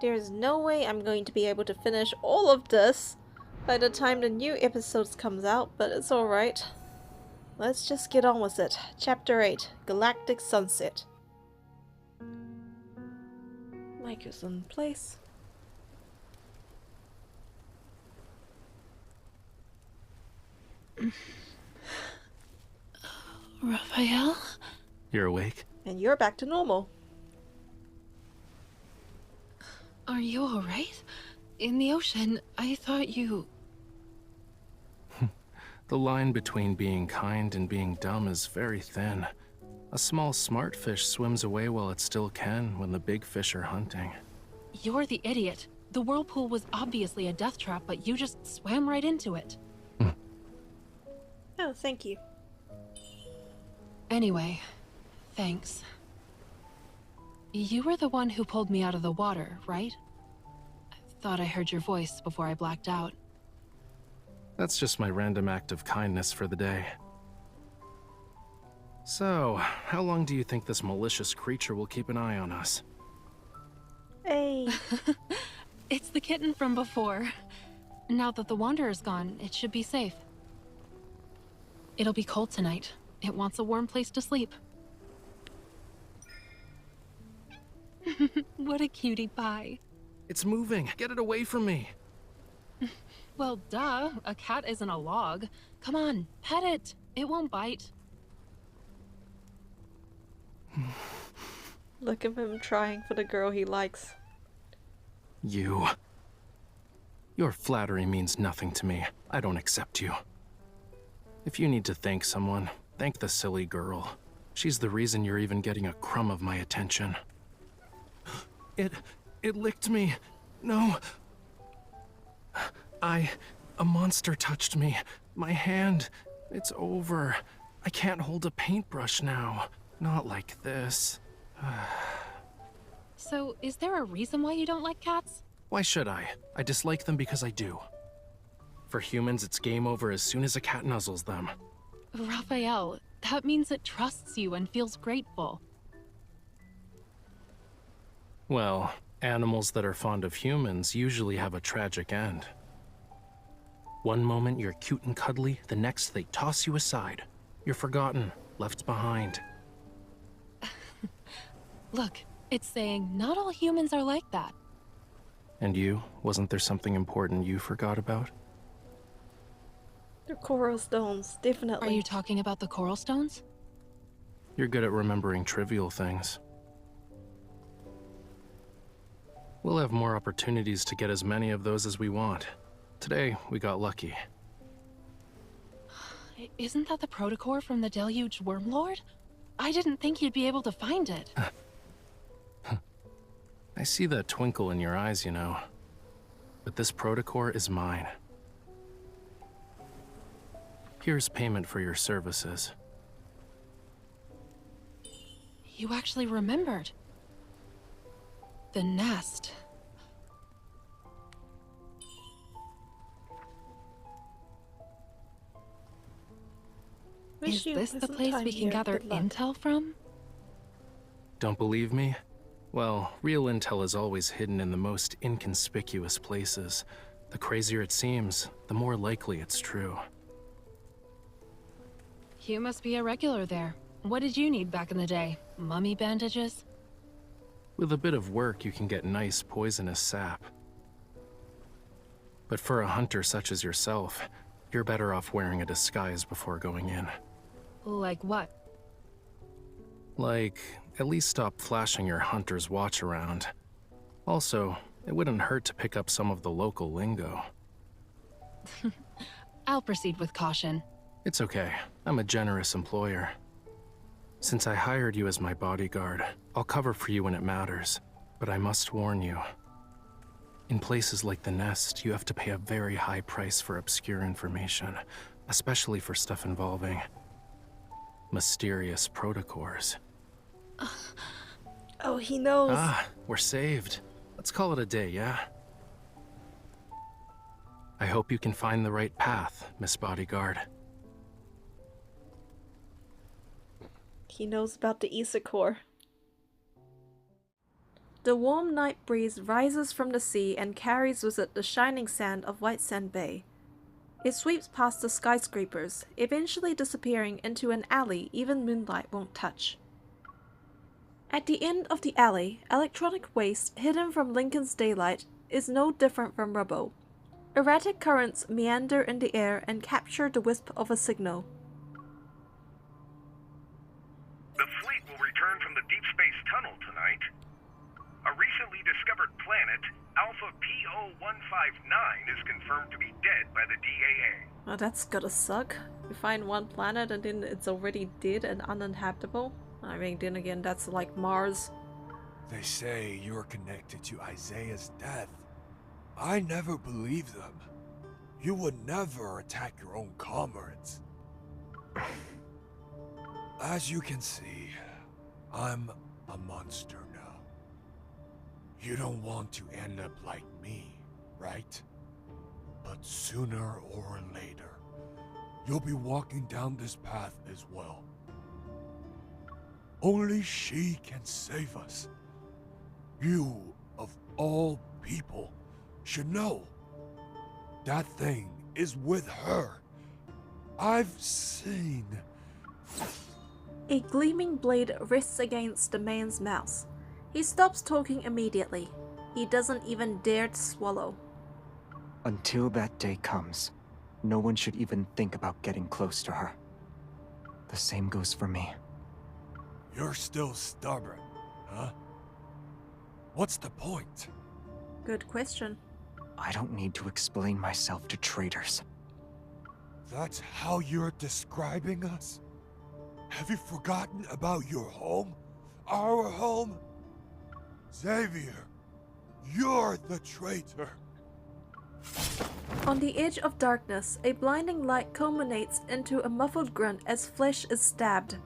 There's no way I'm going to be able to finish all of this by the time the new episodes comes out, but it's alright. Let's just get on with it. Chapter 8, Galactic Sunset. Mic is in place. Raphael? You're awake? And you're back to normal. Are you alright? In the ocean, I thought you... The line between being kind and being dumb is very thin. A small smart fish swims away while it still can when the big fish are hunting. You're the idiot. The whirlpool was obviously a death trap, but you just swam right into it. Oh, thank you. Anyway, thanks. You were the one who pulled me out of the water, right? I thought I heard your voice before I blacked out. That's just my random act of kindness for the day. So, how long do you think this malicious creature will keep an eye on us? Hey. It's the kitten from before. Now that the Wanderer's gone, it should be safe. It'll be cold tonight. It wants a warm place to sleep. What a cutie pie. It's moving! Get it away from me! Well, duh. A cat isn't a log. Come on, pet it. It won't bite. Look at him trying for the girl he likes. You. Your flattery means nothing to me. I don't accept you. If you need to thank someone, thank the silly girl. She's the reason you're even getting a crumb of my attention. It licked me. No. A monster touched me. My hand. It's over. I can't hold a paintbrush now. Not like this. So, is there a reason why you don't like cats? Why should I? I dislike them because I do. For humans, it's game over as soon as a cat nuzzles them. Raphael, that means it trusts you and feels grateful. Well, animals that are fond of humans usually have a tragic end. One moment you're cute and cuddly, the next they toss you aside. You're forgotten, left behind. Look, it's saying not all humans are like that. And you? Wasn't there something important you forgot about? The coral stones, definitely. Are you talking about the coral stones? You're good at remembering trivial things. We'll have more opportunities to get as many of those as we want. Today, we got lucky. Isn't that the protocore from the Deluge Wormlord? I didn't think you'd be able to find it. I see that twinkle in your eyes, you know. But this protocore is mine. Here's payment for your services. You actually remembered. The nest. Is this the place we can gather intel from? Don't believe me? Well, real intel is always hidden in the most inconspicuous places. The crazier it seems, the more likely it's true. You must be a regular there. What did you need back in the day? Mummy bandages? With a bit of work, you can get nice poisonous sap. But for a hunter such as yourself, you're better off wearing a disguise before going in. Like what? Like, at least stop flashing your hunter's watch around. Also, it wouldn't hurt to pick up some of the local lingo. I'll proceed with caution. It's okay. I'm a generous employer. Since I hired you as my bodyguard, I'll cover for you when it matters. But I must warn you. In places like the Nest, you have to pay a very high price for obscure information, especially for stuff involving mysterious protocores. Oh, he knows. Ah, we're saved. Let's call it a day, yeah? I hope you can find the right path, Miss Bodyguard. He knows about the Isa core. The warm night breeze rises from the sea and carries with it the shining sand of White Sand Bay. It sweeps past the skyscrapers, eventually disappearing into an alley even moonlight won't touch. At the end of the alley, electronic waste hidden from Lincoln's daylight is no different from rubble. Erratic currents meander in the air and capture the wisp of a signal. The fleet will return from the Deepspace tunnel tonight. A recently discovered planet, Alpha PO159, is confirmed to be dead by the DAA. Oh, that's gotta suck. You find one planet and then it's already dead and uninhabitable. I mean, then again, that's like Mars. They say you're connected to Isaiah's death. I never believed them. You would never attack your own comrades. As you can see, I'm a monster now. You don't want to end up like me, right? But sooner or later, you'll be walking down this path as well. Only she can save us. You, of all people, should know. That thing is with her. I've seen. A gleaming blade rests against the man's mouth. He stops talking immediately. He doesn't even dare to swallow. Until that day comes, no one should even think about getting close to her. The same goes for me. You're still stubborn, huh? What's the point? Good question. I don't need to explain myself to traitors. That's how you're describing us? Have you forgotten about your home? Our home? Xavier, you're the traitor. On the edge of darkness, a blinding light culminates into a muffled grunt as flesh is stabbed.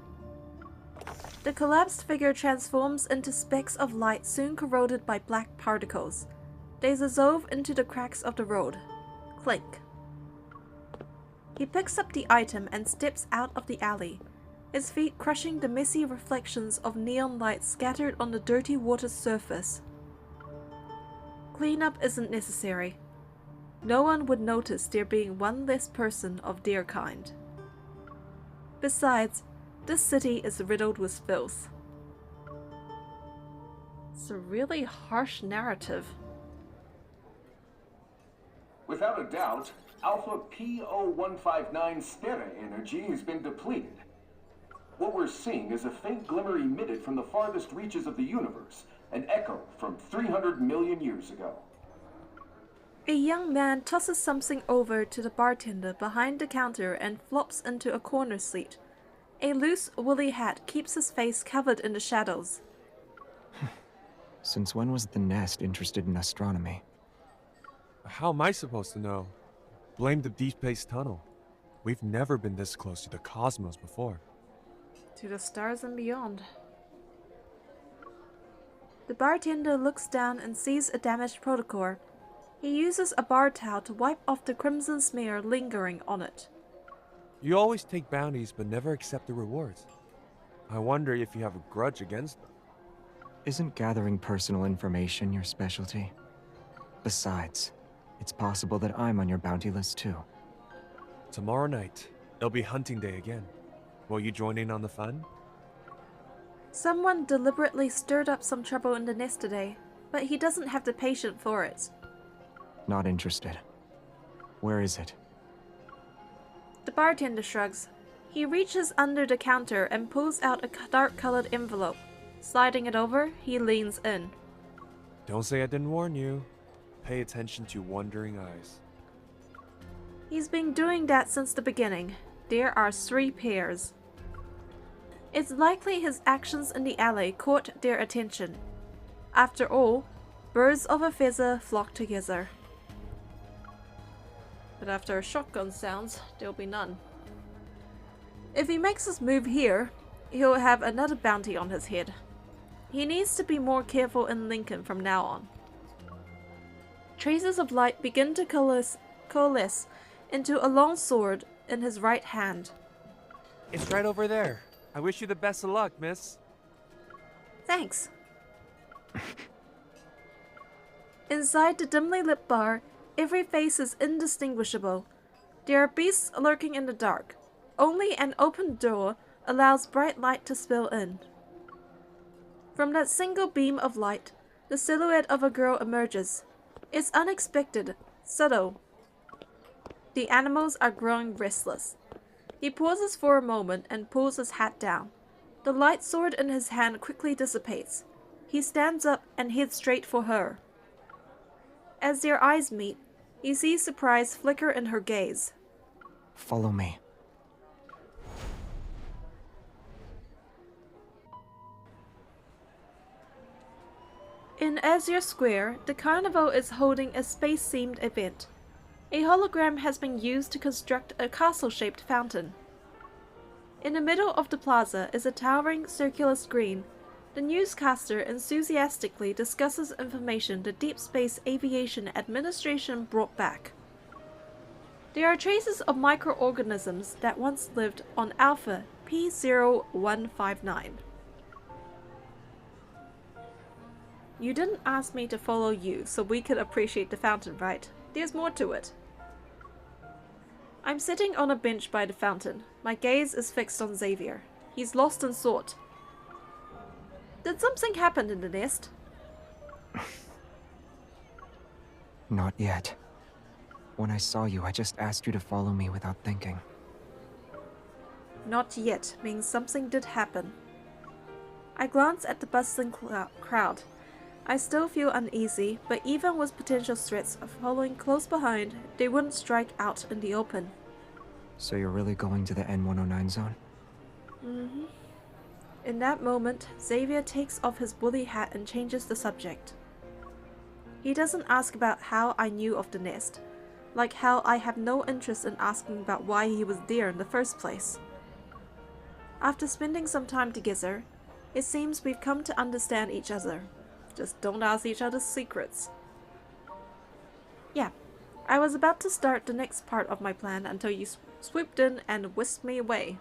The collapsed figure transforms into specks of light soon corroded by black particles. They dissolve into the cracks of the road. Clink. He picks up the item and steps out of the alley, his feet crushing the messy reflections of neon light scattered on the dirty water's surface. Cleanup isn't necessary. No one would notice there being one less person of their kind. Besides, this city is riddled with filth. It's a really harsh narrative. Without a doubt, Alpha PO159 Stera energy has been depleted. What we're seeing is a faint glimmer emitted from the farthest reaches of the universe, an echo from 300 million years ago. A young man tosses something over to the bartender behind the counter and flops into a corner seat. A loose, woolly hat keeps his face covered in the shadows. Since when was the Nest interested in astronomy? How am I supposed to know? Blame the Deepspace tunnel. We've never been this close to the cosmos before. To the stars and beyond. The bartender looks down and sees a damaged protocore. He uses a bar towel to wipe off the crimson smear lingering on it. You always take bounties but never accept the rewards. I wonder if you have a grudge against them. Isn't gathering personal information your specialty? Besides, it's possible that I'm on your bounty list too. Tomorrow night, it'll be hunting day again. Will you join in on the fun? Someone deliberately stirred up some trouble in the Nest today, but he doesn't have the patience for it. Not interested. Where is it? The bartender shrugs. He reaches under the counter and pulls out a dark-colored envelope. Sliding it over, he leans in. Don't say I didn't warn you. Pay attention to wandering eyes. He's been doing that since the beginning. There are 3 pairs. It's likely his actions in the alley caught their attention. After all, birds of a feather flock together. But after a shotgun sounds, there'll be none. If he makes his move here, he'll have another bounty on his head. He needs to be more careful in Lincoln from now on. Traces of light begin to coalesce into a long sword in his right hand. It's right over there. I wish you the best of luck, miss. Thanks. Inside the dimly lit bar, every face is indistinguishable. There are beasts lurking in the dark. Only an open door allows bright light to spill in. From that single beam of light, the silhouette of a girl emerges. It's unexpected, subtle. The animals are growing restless. He pauses for a moment and pulls his hat down. The light sword in his hand quickly dissipates. He stands up and heads straight for her. As their eyes meet, he sees surprise flicker in her gaze. Follow me. In Azure Square, the carnival is holding a space-themed event. A hologram has been used to construct a castle-shaped fountain. In the middle of the plaza is a towering circular screen. The newscaster enthusiastically discusses information the Deepspace Aviation Administration brought back. There are traces of microorganisms that once lived on Alpha P0159. You didn't ask me to follow you so we could appreciate the fountain, right? There's more to it. I'm sitting on a bench by the fountain. My gaze is fixed on Xavier. He's lost in thought. Did something happen in the nest? Not yet. When I saw you, I just asked you to follow me without thinking. Not yet means something did happen. I glance at the bustling crowd. I still feel uneasy, but even with potential threats of following close behind, they wouldn't strike out in the open. So you're really going to the N109 zone? Mm-hmm. In that moment, Xavier takes off his woolly hat and changes the subject. He doesn't ask about how I knew of the nest, like how I have no interest in asking about why he was there in the first place. After spending some time together, it seems we've come to understand each other. Just don't ask each other's secrets. Yeah, I was about to start the next part of my plan until you swooped in and whisked me away.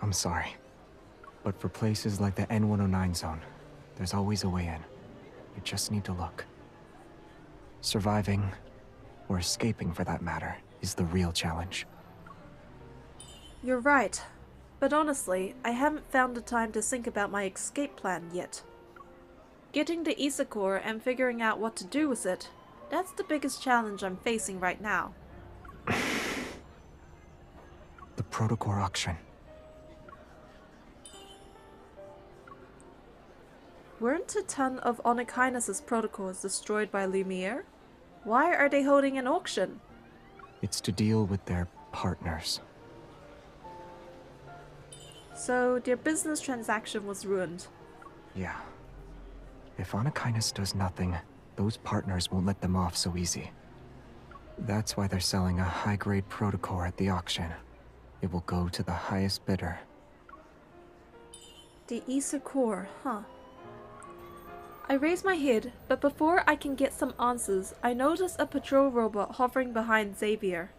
I'm sorry. But for places like the N109 zone, there's always a way in. You just need to look. Surviving, or escaping for that matter, is the real challenge. You're right. But honestly, I haven't found the time to think about my escape plan yet. Getting the Ether Core and figuring out what to do with it, that's the biggest challenge I'm facing right now. The Protocore auction. Weren't a ton of Onykinus' protocols destroyed by Lumiere? Why are they holding an auction? It's to deal with their partners. So their business transaction was ruined. Yeah. If Onykinus does nothing, those partners won't let them off so easy. That's why they're selling a high-grade protocore at the auction. It will go to the highest bidder. The Ether Core, huh? I raise my head, but before I can get some answers, I notice a patrol robot hovering behind Xavier.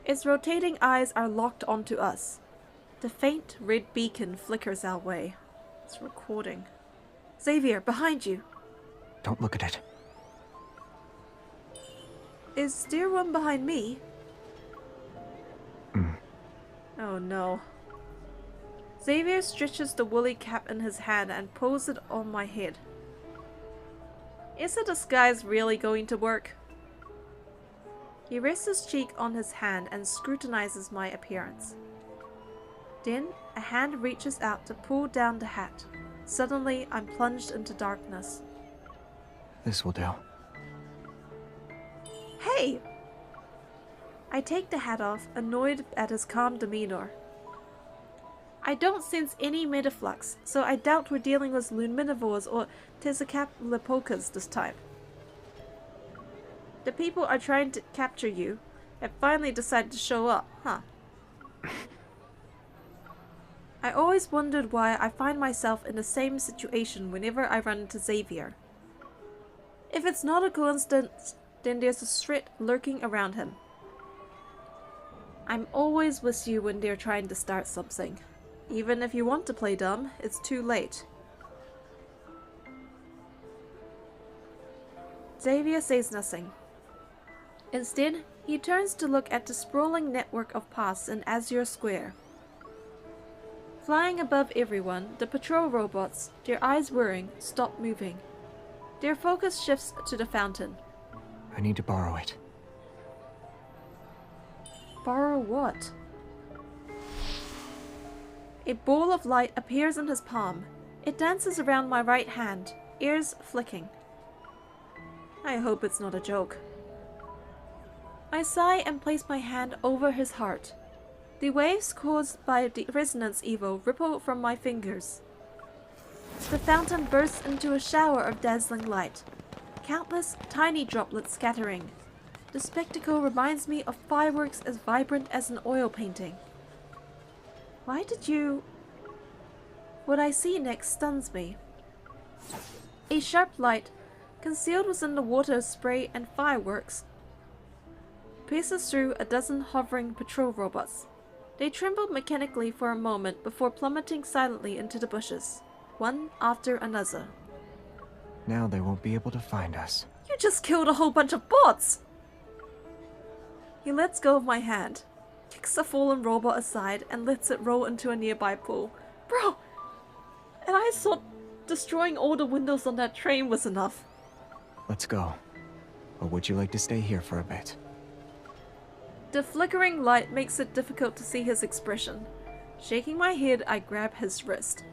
Its rotating eyes are locked onto us. The faint red beacon flickers our way. It's recording. Xavier, behind you! Don't look at it. Is there one behind me? Hmm. Oh no. Xavier stretches the woolly cap in his hand and pulls it on my head. Is the disguise really going to work? He rests his cheek on his hand and scrutinizes my appearance. Then, a hand reaches out to pull down the hat. Suddenly, I'm plunged into darkness. This will do. Hey! I take the hat off, annoyed at his calm demeanor. I don't sense any metaflux, so I doubt we're dealing with luminivores or Tezcatlipoca this time. The people are trying to capture you have finally decided to show up, huh? I always wondered why I find myself in the same situation whenever I run into Xavier. If it's not a coincidence, then there's a threat lurking around him. I'm always with you when they're trying to start something. Even if you want to play dumb, it's too late. Xavier says nothing. Instead, he turns to look at the sprawling network of paths in Azure Square. Flying above everyone, the patrol robots, their eyes whirring, stop moving. Their focus shifts to the fountain. I need to borrow it. Borrow what? A ball of light appears in his palm. It dances around my right hand, ears flicking. I hope it's not a joke. I sigh and place my hand over his heart. The waves caused by the resonance evo ripple from my fingers. The fountain bursts into a shower of dazzling light, countless tiny droplets scattering. The spectacle reminds me of fireworks as vibrant as an oil painting. Why did you... What I see next stuns me. A sharp light, concealed within the water spray and fireworks, pierces through a dozen hovering patrol robots. They tremble mechanically for a moment before plummeting silently into the bushes, one after another. Now they won't be able to find us. You just killed a whole bunch of bots! He lets go of my hand, kicks the fallen robot aside, and lets it roll into a nearby pool. Bro! And I thought destroying all the windows on that train was enough. Let's go. Or would you like to stay here for a bit? The flickering light makes it difficult to see his expression. Shaking my head, I grab his wrist.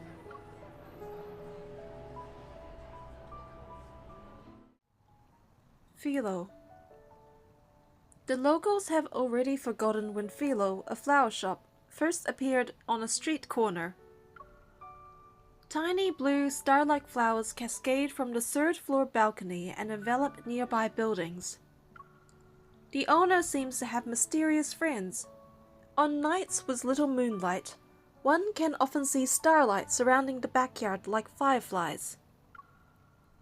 Philo. The locals have already forgotten when Philo, a flower shop, first appeared on a street corner. Tiny blue star-like flowers cascade from the third-floor balcony and envelop nearby buildings. The owner seems to have mysterious friends. On nights with little moonlight, one can often see starlight surrounding the backyard like fireflies.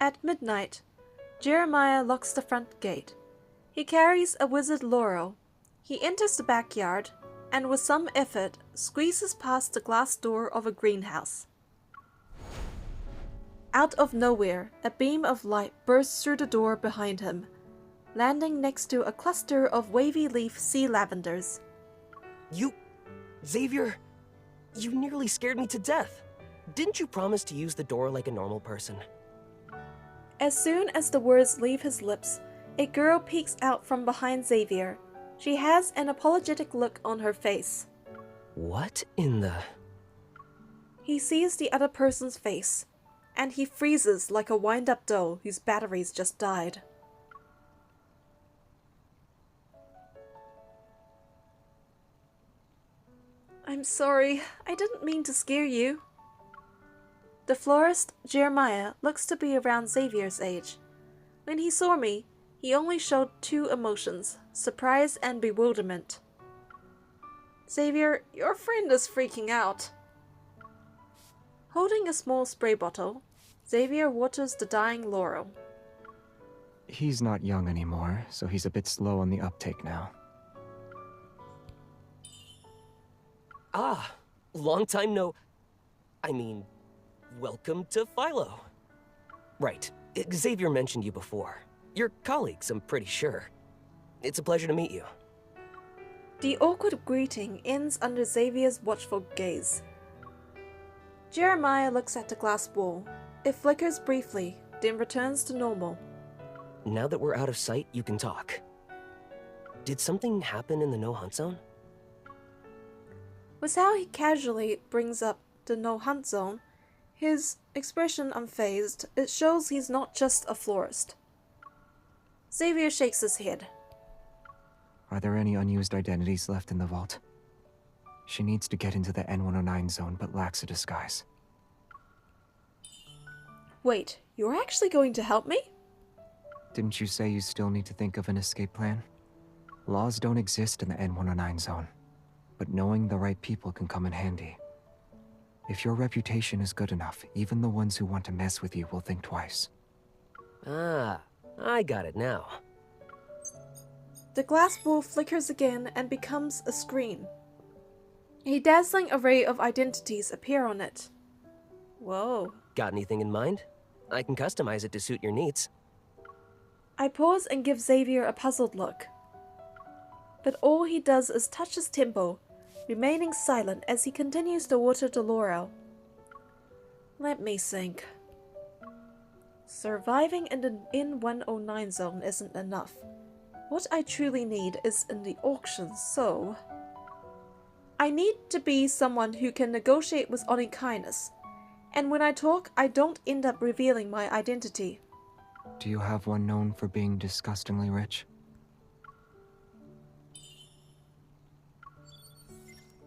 At midnight, Jeremiah locks the front gate. He carries a wizard laurel. He enters the backyard and with some effort squeezes past the glass door of a greenhouse. Out of nowhere, a beam of light bursts through the door behind him, landing next to a cluster of wavy leaf sea lavenders. Xavier, you nearly scared me to death. Didn't you promise to use the door like a normal person? As soon as the words leave his lips, a girl peeks out from behind Xavier. She has an apologetic look on her face. What in the... He sees the other person's face, and he freezes like a wind-up doll whose batteries just died. I'm sorry, I didn't mean to scare you. The florist, Jeremiah, looks to be around Xavier's age. When he saw me, he only showed two emotions, surprise and bewilderment. Xavier, your friend is freaking out. Holding a small spray bottle, Xavier waters the dying laurel. He's not young anymore, so he's a bit slow on the uptake now. Ah, long time no... welcome to Philo. Right, Xavier mentioned you before. Your colleagues, I'm pretty sure. It's a pleasure to meet you. The awkward greeting ends under Xavier's watchful gaze. Jeremiah looks at the glass wall. It flickers briefly, then returns to normal. Now that we're out of sight, you can talk. Did something happen in the no-hunt zone? With how he casually brings up the no-hunt zone, his expression unfazed, it shows he's not just a florist. Xavier shakes his head. Are there any unused identities left in the vault? She needs to get into the N109 zone, but lacks a disguise. Wait, you're actually going to help me? Didn't you say you still need to think of an escape plan? Laws don't exist in the N109 zone, but knowing the right people can come in handy. If your reputation is good enough, even the ones who want to mess with you will think twice. Ah, I got it now. The glass wall flickers again and becomes a screen. A dazzling array of identities appear on it. Whoa. Got anything in mind? I can customize it to suit your needs. I pause and give Xavier a puzzled look. But all he does is touch his temple, remaining silent as he continues to water the laurel. Let me think. Surviving in the N109 zone isn't enough. What I truly need is in the auction, so... I need to be someone who can negotiate with Onikainis. And when I talk, I don't end up revealing my identity. Do you have one known for being disgustingly rich?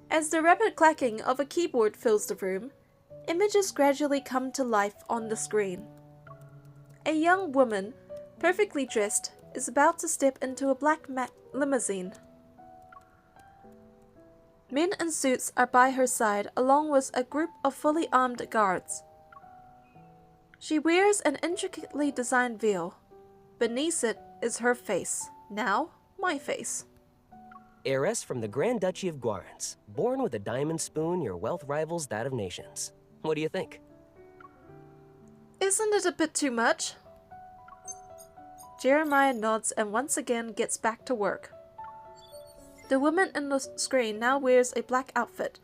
As the rapid clacking of a keyboard fills the room, images gradually come to life on the screen. A young woman, perfectly dressed, is about to step into a black limousine. Men in suits are by her side along with a group of fully armed guards. She wears an intricately designed veil. Beneath it is her face. Now, my face. Heiress from the Grand Duchy of Guarans, born with a diamond spoon, your wealth rivals that of nations. What do you think? Isn't it a bit too much? Jeremiah nods and once again gets back to work. The woman in the screen now wears a black outfit.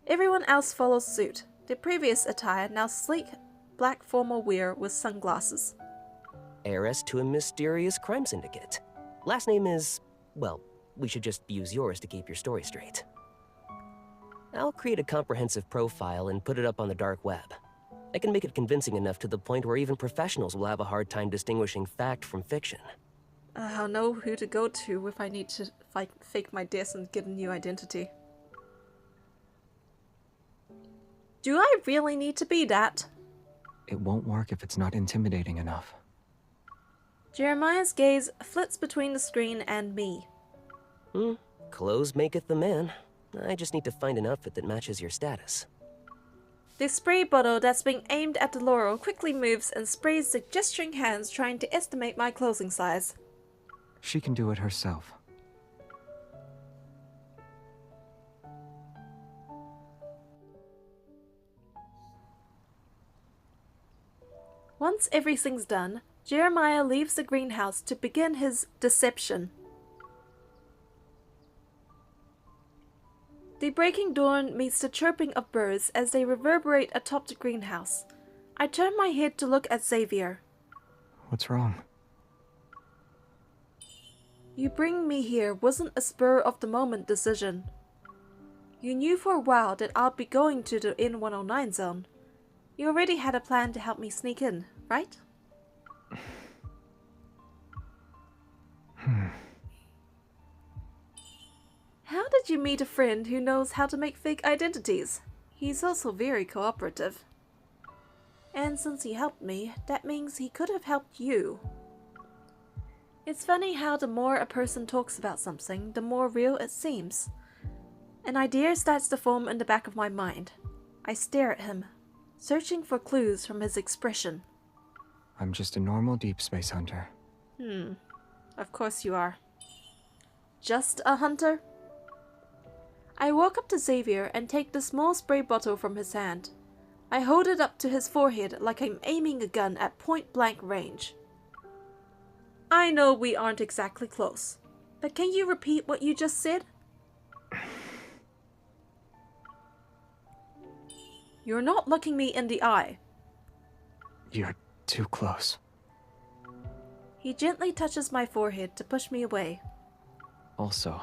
Everyone else follows suit. The previous attire now sleek black formal wear with sunglasses. Heiress to a mysterious crime syndicate. Last name is, well, we should just use yours to keep your story straight. I'll create a comprehensive profile and put it up on the dark web. I can make it convincing enough to the point where even professionals will have a hard time distinguishing fact from fiction. I'll know who to go to if I need to fake my death and get a new identity. Do I really need to be that? It won't work if it's not intimidating enough. Jeremiah's gaze flits between the screen and me. Clothes maketh the man. I just need to find an outfit that matches your status. The spray bottle that's being aimed at the laurel quickly moves and sprays the gesturing hands trying to estimate my clothing size. She can do it herself. Once everything's done, Jeremiah leaves the greenhouse to begin his deception. The breaking dawn meets the chirping of birds as they reverberate atop the greenhouse. I turn my head to look at Xavier. What's wrong? You bringing me here wasn't a spur-of-the-moment decision. You knew for a while that I'd be going to the N109 zone. You already had a plan to help me sneak in, right? How did you meet a friend who knows how to make fake identities? He's also very cooperative. And since he helped me, that means he could have helped you. It's funny how the more a person talks about something, the more real it seems. An idea starts to form in the back of my mind. I stare at him, searching for clues from his expression. I'm just a normal deep space hunter. Of course you are. Just a hunter? I walk up to Xavier and take the small spray bottle from his hand. I hold it up to his forehead like I'm aiming a gun at point-blank range. I know we aren't exactly close, but can you repeat what you just said? You're not looking me in the eye. You're too close. He gently touches my forehead to push me away. Also,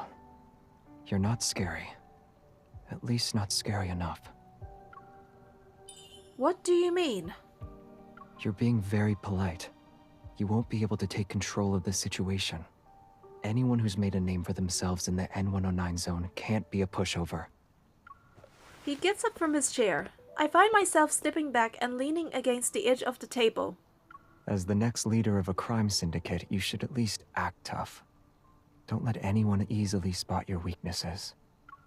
you're not scary. At least not scary enough. What do you mean? You're being very polite. You won't be able to take control of the situation. Anyone who's made a name for themselves in the N109 zone can't be a pushover. He gets up from his chair. I find myself stepping back and leaning against the edge of the table. As the next leader of a crime syndicate, you should at least act tough. Don't let anyone easily spot your weaknesses.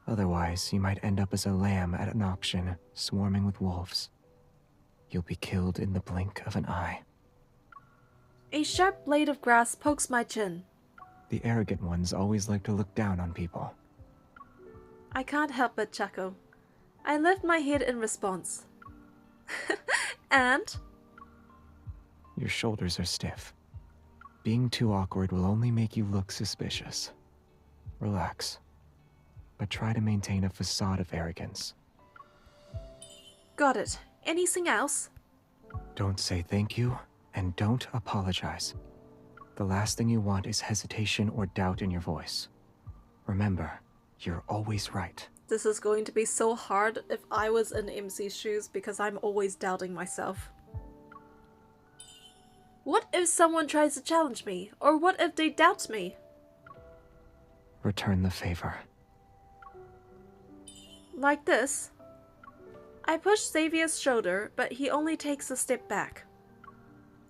Otherwise, you might end up as a lamb at an auction, swarming with wolves. You'll be killed in the blink of an eye. A sharp blade of grass pokes my chin. The arrogant ones always like to look down on people. I can't help but chuckle. I lift my head in response. And? Your shoulders are stiff. Being too awkward will only make you look suspicious. Relax. But try to maintain a facade of arrogance. Got it. Anything else? Don't say thank you, and don't apologize. The last thing you want is hesitation or doubt in your voice. Remember, you're always right. This is going to be so hard if I was in MC's shoes because I'm always doubting myself. What if someone tries to challenge me? Or what if they doubt me? Return the favor. Like this? I push Xavier's shoulder, but he only takes a step back.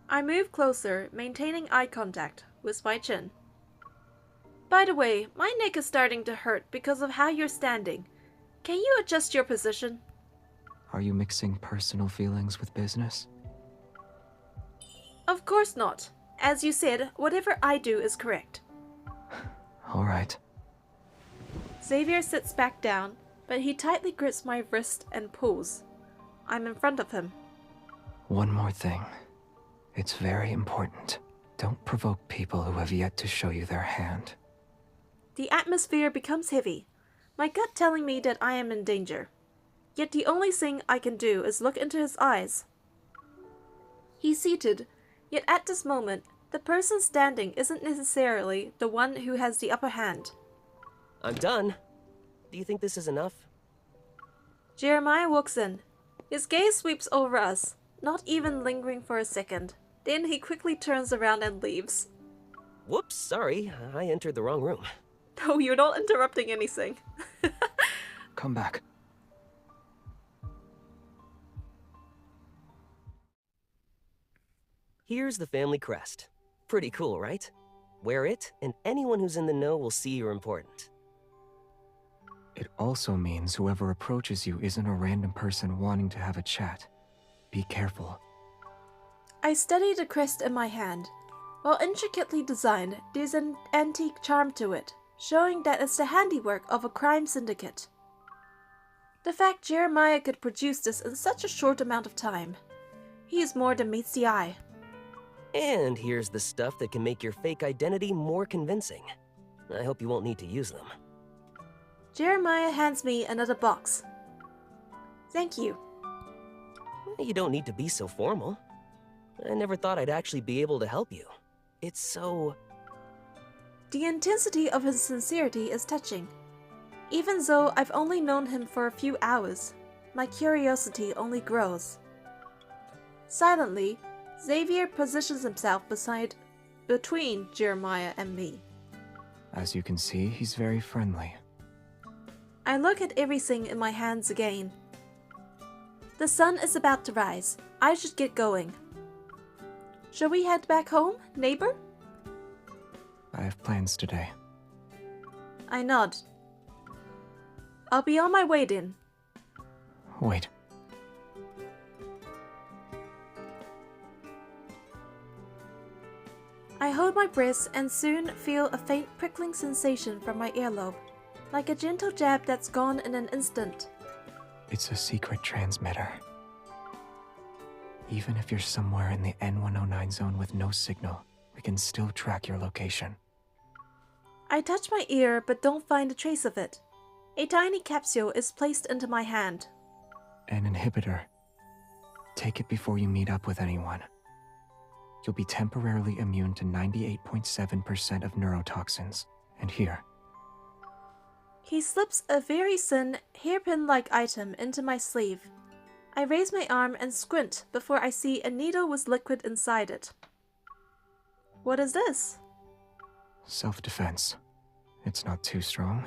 I move closer, maintaining eye contact with my chin. By the way, my neck is starting to hurt because of how you're standing. Can you adjust your position? Are you mixing personal feelings with business? Of course not. As you said, whatever I do is correct. All right. Xavier sits back down, but he tightly grips my wrist and pulls. I'm in front of him. One more thing. It's very important. Don't provoke people who have yet to show you their hand. The atmosphere becomes heavy, my gut telling me that I am in danger. Yet the only thing I can do is look into his eyes. He's seated, yet at this moment, the person standing isn't necessarily the one who has the upper hand. I'm done. Do you think this is enough? Jeremiah walks in. His gaze sweeps over us, not even lingering for a second. Then he quickly turns around and leaves. Whoops, sorry. I entered the wrong room. No, you're not interrupting anything. Come back. Here's the family crest. Pretty cool, right? Wear it, and anyone who's in the know will see you're important. It also means whoever approaches you isn't a random person wanting to have a chat. Be careful. I study the crest in my hand. While intricately designed, there's an antique charm to it, showing that it's the handiwork of a crime syndicate. The fact Jeremiah could produce this in such a short amount of time. He is more than meets the eye. And here's the stuff that can make your fake identity more convincing. I hope you won't need to use them. Jeremiah hands me another box. Thank you. You don't need to be so formal. I never thought I'd actually be able to help you. It's so... The intensity of his sincerity is touching. Even though I've only known him for a few hours, my curiosity only grows. Silently, Xavier positions himself between Jeremiah and me. As you can see, he's very friendly. I look at everything in my hands again. The sun is about to rise. I should get going. Shall we head back home, neighbor? I have plans today. I nod. I'll be on my way then. Wait. I hold my breath and soon feel a faint prickling sensation from my earlobe, like a gentle jab that's gone in an instant. It's a secret transmitter. Even if you're somewhere in the N109 zone with no signal, we can still track your location. I touch my ear but don't find a trace of it. A tiny capsule is placed into my hand. An inhibitor. Take it before you meet up with anyone. You'll be temporarily immune to 98.7% of neurotoxins. And here. He slips a very thin, hairpin-like item into my sleeve. I raise my arm and squint before I see a needle with liquid inside it. What is this? Self-defense. It's not too strong.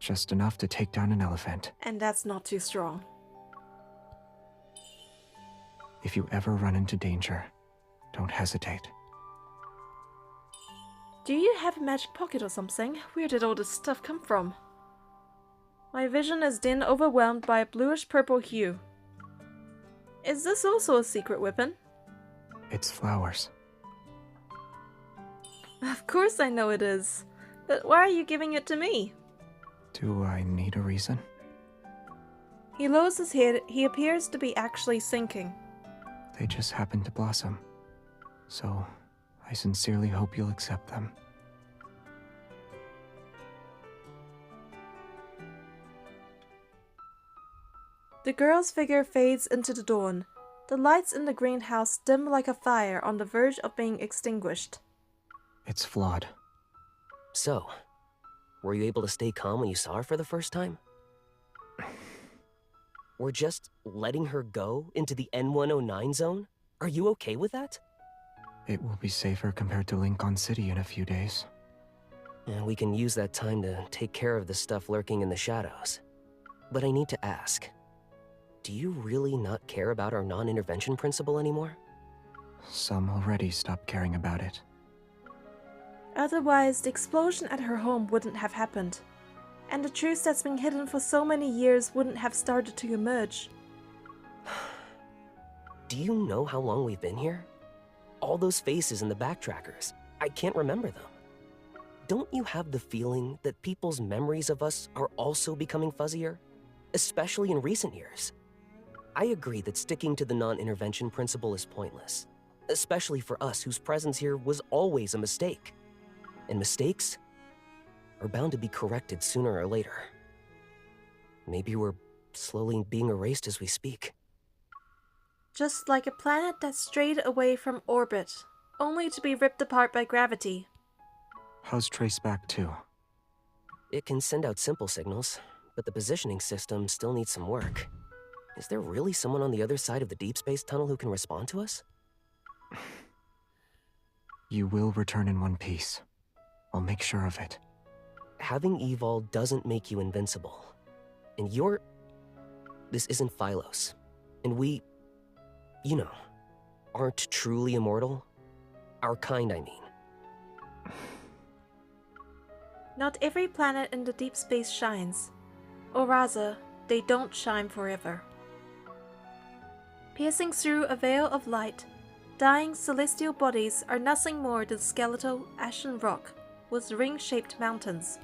Just enough to take down an elephant. And that's not too strong. If you ever run into danger, don't hesitate. Do you have a magic pocket or something? Where did all this stuff come from? My vision is then overwhelmed by a bluish-purple hue. Is this also a secret weapon? It's flowers. Of course I know it is. But why are you giving it to me? Do I need a reason? He lowers his head. He appears to be actually thinking. They just happen to blossom. So, I I sincerely hope you'll accept them. The girl's figure fades into the dawn. The lights in the greenhouse dim like a fire on the verge of being extinguished. It's flawed. So, were you able to stay calm when you saw her for the first time? We're just letting her go into the N109 zone? Are you okay with that? It will be safer compared to Lincoln City in a few days. And we can use that time to take care of the stuff lurking in the shadows. But I need to ask, do you really not care about our non-intervention principle anymore? Some already stopped caring about it. Otherwise, the explosion at her home wouldn't have happened. And the truth that's been hidden for so many years wouldn't have started to emerge. Do you know how long we've been here? All those faces in the backtrackers, I can't remember them. Don't you have the feeling that people's memories of us are also becoming fuzzier? Especially in recent years. I agree that sticking to the non-intervention principle is pointless. Especially for us whose presence here was always a mistake. And mistakes are bound to be corrected sooner or later. Maybe we're slowly being erased as we speak. Just like a planet that strayed away from orbit, only to be ripped apart by gravity. How's Traceback 2? It can send out simple signals, but the positioning system still needs some work. Is there really someone on the other side of the deep space tunnel who can respond to us? You will return in one piece. I'll make sure of it. Having Evol doesn't make you invincible. And this isn't Phylos. And we, you know, aren't truly immortal. Our kind, I mean. Not every planet in the deep space shines. Or rather, they don't shine forever. Piercing through a veil of light, dying celestial bodies are nothing more than skeletal, ashen rock with ring-shaped mountains.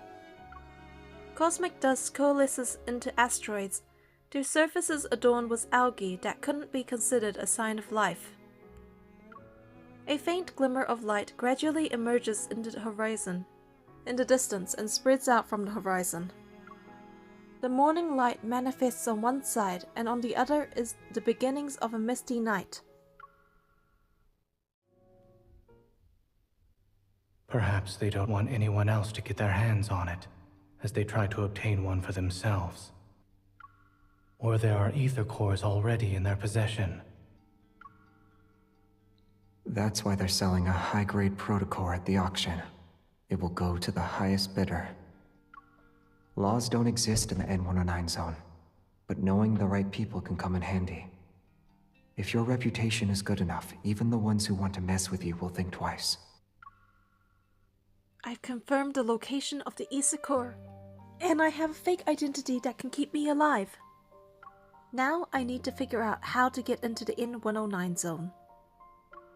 Cosmic dust coalesces into asteroids, their surfaces adorned with algae that couldn't be considered a sign of life. A faint glimmer of light gradually emerges into the horizon, in the distance, and spreads out from the horizon. The morning light manifests on one side, and on the other is the beginnings of a misty night. Perhaps they don't want anyone else to get their hands on it, as they try to obtain one for themselves. Or there are ether cores already in their possession. That's why they're selling a high-grade protocore at the auction. It will go to the highest bidder. Laws don't exist in the N109 zone, but knowing the right people can come in handy. If your reputation is good enough, even the ones who want to mess with you will think twice. I've confirmed the location of the ether core, and I have a fake identity that can keep me alive. Now I need to figure out how to get into the N109 zone.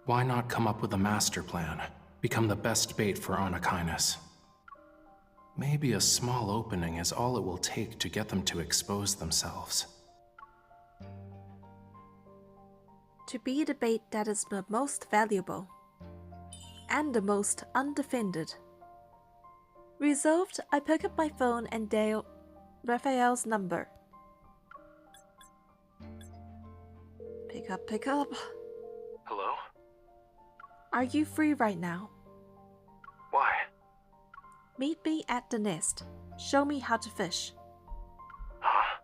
Why not come up with a master plan? Become the best bait for Anakinus. Maybe a small opening is all it will take to get them to expose themselves. To be the bait that is the most valuable. And the most undefended. Resolved, I pick up my phone and dial Raphael's number. Pick up. Hello? Are you free right now? Why? Meet me at the nest. Show me how to fish. Huh?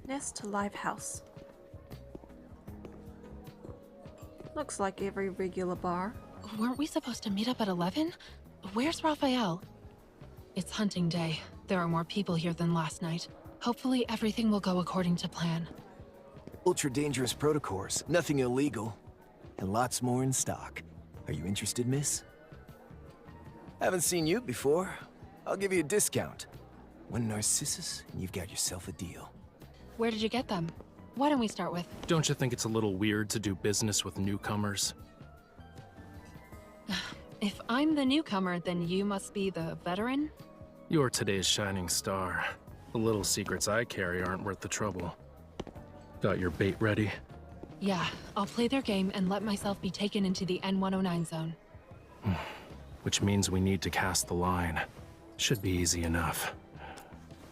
Nest to live house. Looks like every regular bar. Weren't we supposed to meet up at 11? Where's Raphael? It's hunting day. There are more people here than last night. Hopefully everything will go according to plan. Ultra-dangerous protocors, nothing illegal. And lots more in stock. Are you interested, miss? Haven't seen you before. I'll give you a discount. One Narcissus, and you've got yourself a deal. Where did you get them? Why don't we start with... Don't you think it's a little weird to do business with newcomers? If I'm the newcomer, then you must be the veteran? You're today's shining star. The little secrets I carry aren't worth the trouble. Got your bait ready? Yeah, I'll play their game and let myself be taken into the N109 zone. Which means we need to cast the line. Should be easy enough.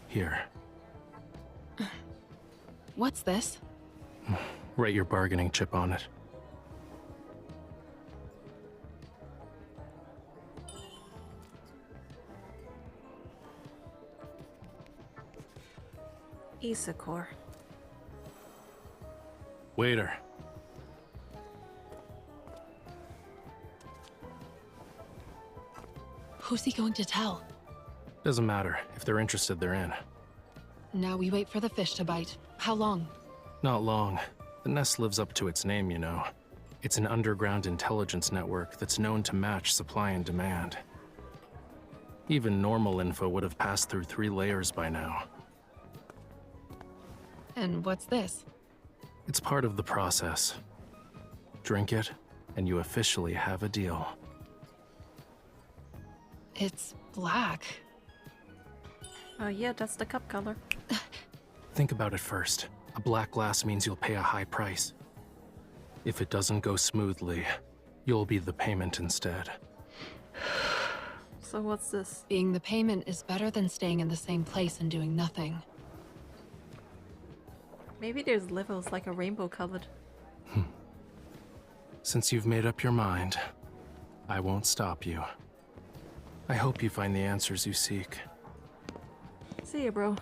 Here. What's this? Write your bargaining chip on it. Issacore. Waiter. Who's he going to tell? Doesn't matter. If they're interested, they're in. Now we wait for the fish to bite. How long? Not long. The nest lives up to its name, you know. It's an underground intelligence network that's known to match supply and demand. Even normal info would have passed through 3 layers by now. And what's this? It's part of the process. Drink it, and you officially have a deal. It's black. Oh yeah, that's the cup color. Think about it first. A black glass means you'll pay a high price. If it doesn't go smoothly, you'll be the payment instead. So what's this? Being the payment is better than staying in the same place and doing nothing. Maybe there's levels like a rainbow colored. Since you've made up your mind, I won't stop you. I hope you find the answers you seek. See ya, bro.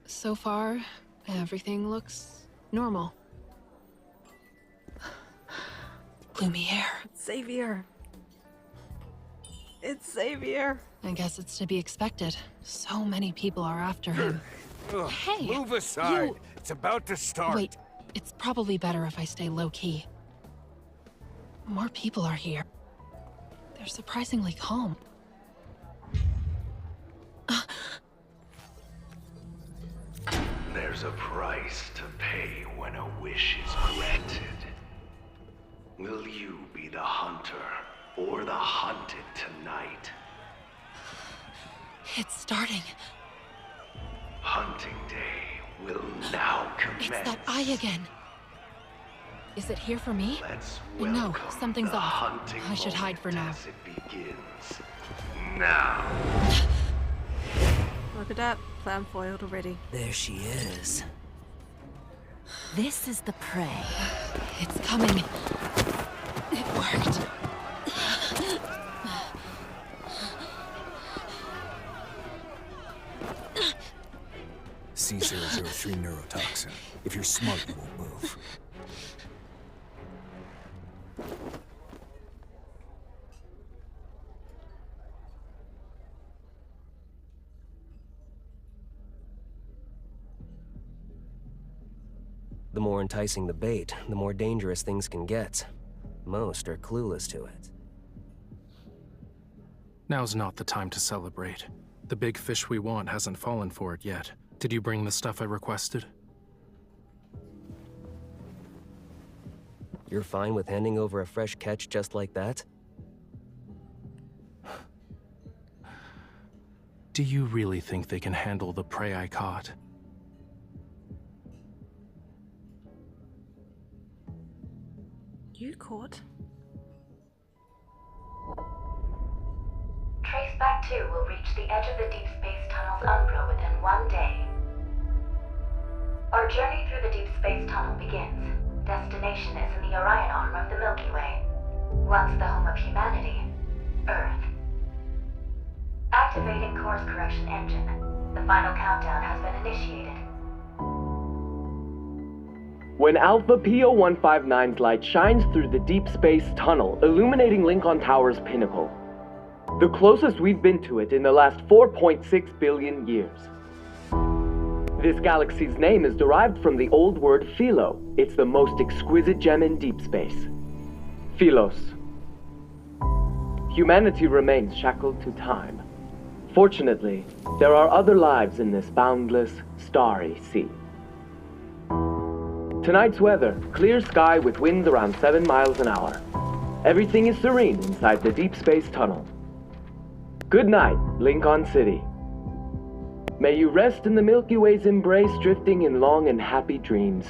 So far, everything looks normal. Gloomy air. Xavier. It's Xavier. I guess it's to be expected. So many people are after him. Ugh, Hey, move aside. you- It's about to start. Wait, it's probably better if I stay low-key. More people are here. They're surprisingly calm. There's a price to pay when a wish is granted. Will you be the hunter or the hunted tonight? It's starting. Hunting day will now commence. It's that eye again. Is it here for me? Let's No, welcome something's the off. hunting I should hide for now. moment as it begins. Now. Look at that. Plan foiled already. There she is. This is the prey. It's coming. It worked. C003 neurotoxin. If you're smart, you won't move. The more enticing the bait, the more dangerous things can get. Most are clueless to it. Now's not the time to celebrate. The big fish we want hasn't fallen for it yet. Did you bring the stuff I requested? You're fine with handing over a fresh catch just like that? Do you really think they can handle the prey I caught? You caught? Traceback 2 will reach the edge of the Deep Space Tunnel's umbra within 1 day. Our journey through the Deep Space Tunnel begins. Destination is in the Orion arm of the Milky Way. Once the home of humanity, Earth. Activating course correction engine. The final countdown has been initiated. When Alpha PO-159's light shines through the Deep Space Tunnel, illuminating Lincoln Tower's pinnacle. The closest we've been to it in the last 4.6 billion years. This galaxy's name is derived from the old word philo. It's the most exquisite gem in deep space. Philos. Humanity remains shackled to time. Fortunately, there are other lives in this boundless, starry sea. Tonight's weather, clear sky with winds around 7 miles an hour. Everything is serene inside the Deep Space Tunnel. Good night, Lincoln City. May you rest in the Milky Way's embrace, drifting in long and happy dreams.